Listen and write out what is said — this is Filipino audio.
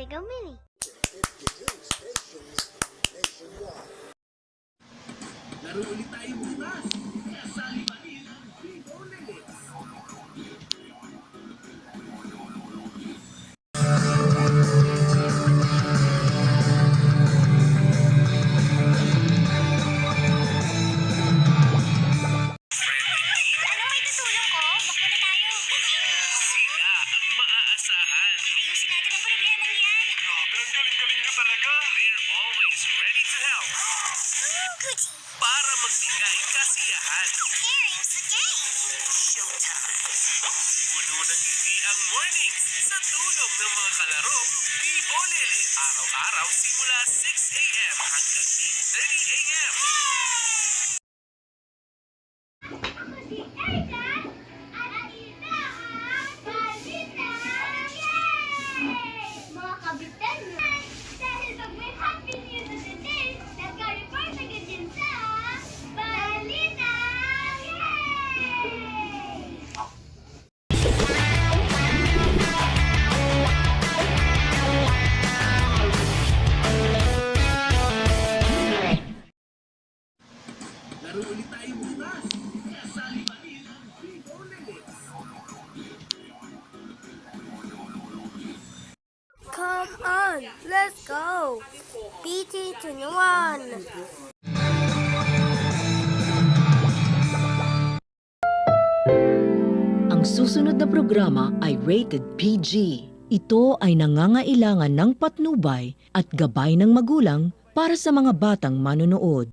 Lego Mini. Laro ulit tayo bukas. Kasali pa rin ang Vivo Limits. Ano may tutulong ko? Bakit na tayo? Sila ang maaasahan. Ayusin natin ang problemang yan. Grabe, ang galing-galing nyo talaga. They're always ready to help. Gucci. Para magbigay kasiyahan. Here's the game. Showtime. Puno ng ngiti ang mornings sa tulong ng mga kalaro. Vivo Lele. Araw-araw simula 6 a.m. hanggang 8:30 a.m. Ako si Erika at ito ang Kabitan! Yay! Mga kabitan na! Dahil pag may happy news of the day, nagka-report agad din sa Balita! Yay! Laro ulit tayo bukas. Kasali pa rin ang Vivo Limits. Come on, let's go! PT21! Ang susunod na programa ay rated PG. Ito ay nangangailangan ng patnubay at gabay ng magulang para sa mga batang manonood.